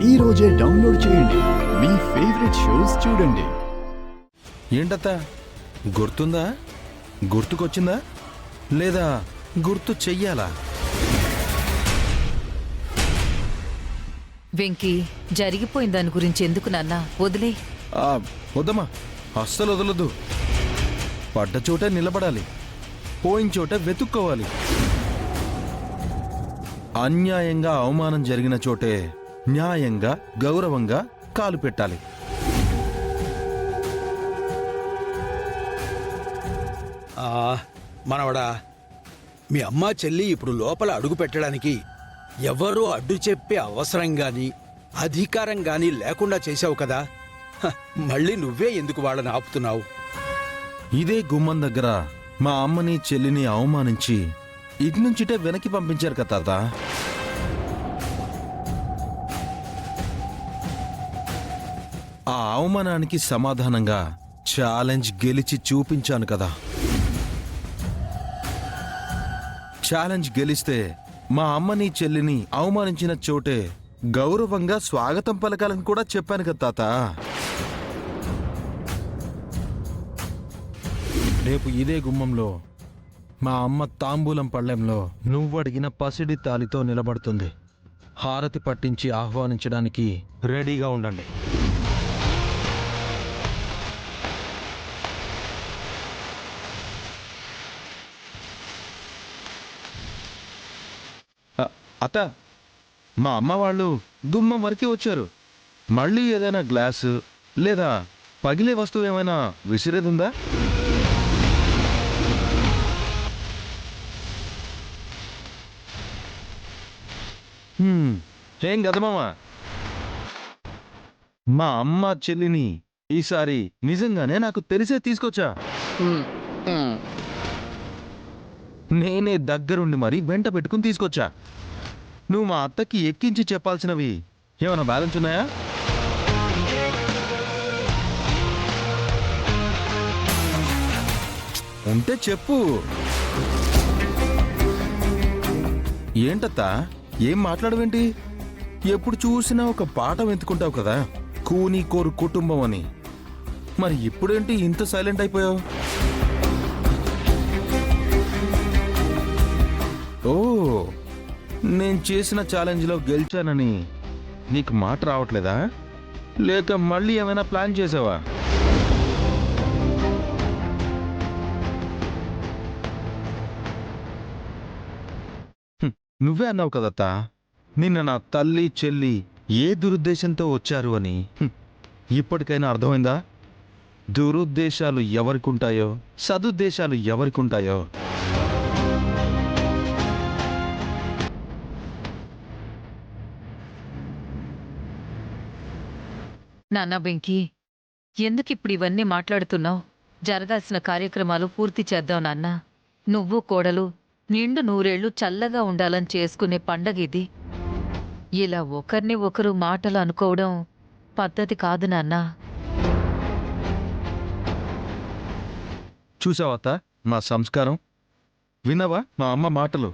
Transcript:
ఈ రోజే డౌన్లోడ్ చేయండి. మీ ఫేవరెట్ షోస్ చూడండి. ఏంటత్త గుర్తుందా? గుర్తుకొచ్చిందా లేదా గుర్తు చెయ్యాలా? వెంకీ, జరిగిపోయిన దాని గురించి ఎందుకు నాన్న? వదిలే. వద్దమ్మా, అస్సలు వదలొద్దు. పడ్డ చోటే నిలబడాలి, పోయిన చోట వెతుక్కోవాలి. అన్యాయంగా అవమానం జరిగిన చోటే న్యాయంగా గౌరవంగా కాలు పెట్టాలి. మనవడా, మీ అమ్మ చెల్లి ఇప్పుడు లోపల అడుగు పెట్టడానికి ఎవరూ అడ్డు చెప్పే అవసరం గాని అధికారం గాని లేకుండా చేశావు కదా. మళ్ళీ నువ్వే ఎందుకు వాళ్ళని ఆపుతున్నావు? ఇదే గుమ్మం దగ్గర మా అమ్మని చెల్లిని అవమానించి ఇట్నుంచిటే వెనక్కి పంపించారు కదా తాత. ఆ అవమానానికి సమాధానంగా ఛాలెంజ్ గెలిచి చూపించాను కదా. ఛాలెంజ్ గెలిస్తే మా అమ్మని చెల్లిని అవమానించిన చోటే గౌరవంగా స్వాగతం పలకాలని కూడా చెప్పాను కదా తాత. రేపు ఇదే గుమ్మంలో మా అమ్మ తాంబూలం పళ్ళెంలో నువ్వడిగిన పసిడి తాలితో నిలబడుతుంది. హారతి పట్టించి ఆహ్వానించడానికి రెడీగా ఉండండి. అత్త, మా అమ్మ వాళ్ళు గుమ్మం వరకే వచ్చారు. మళ్ళీ ఏదైనా గ్లాసు లేదా పగిలే వస్తువు ఏమైనా విసిరేదుందా? ఏం కదా మామ, మా అమ్మ చెల్లిని ఈసారి నిజంగానే నాకు తెలిసే తీసుకొచ్చా. నేనే దగ్గరుండి మరీ వెంట పెట్టుకుని తీసుకొచ్చా. నువ్వు మా అత్తకి ఎక్కించి చెప్పాల్సినవి ఏమైనా బ్యాలెన్స్ ఉన్నాయా? ఉంటే చెప్పు. ఏంటత్తా, ఏం మాట్లాడవేంటి? ఎప్పుడు చూసినా ఒక పాఠం ఎత్తుకుంటావు కదా, కూని కోరు కుటుంబం అని. మరి ఇప్పుడేంటి ఇంత సైలెంట్ అయిపోయావు? ఓ, నేను చేసిన ఛాలెంజ్లో గెలిచానని నీకు మాట రావట్లేదా? లేక మళ్ళీ ఏమైనా ప్లాన్ చేసావా? నువ్వే అన్నావు కదత్తా, నిన్న నా తల్లి చెల్లి ఏ దురుద్దేశంతో వచ్చారు అని. ఇప్పటికైనా అర్థమైందా? దురుద్దేశాలు ఎవరికుంటాయో సదుద్దేశాలు ఎవరికుంటాయో. నాన్న వెంకీ, ఎందుకిప్పుడు ఇవన్నీ మాట్లాడుతున్నావు? జరగాల్సిన కార్యక్రమాలు పూర్తి చేద్దాం నాన్న. నువ్వు కోడలు నిండు నూరేళ్లు చల్లగా ఉండాలని చేసుకునే పండగ ఇది. ఇలా ఒకరిని ఒకరు మాటలు అనుకోవడం పద్ధతి కాదు నాన్న. చూసావత్తా మా సంస్కారం? విన్నావా మా అమ్మ మాటలు?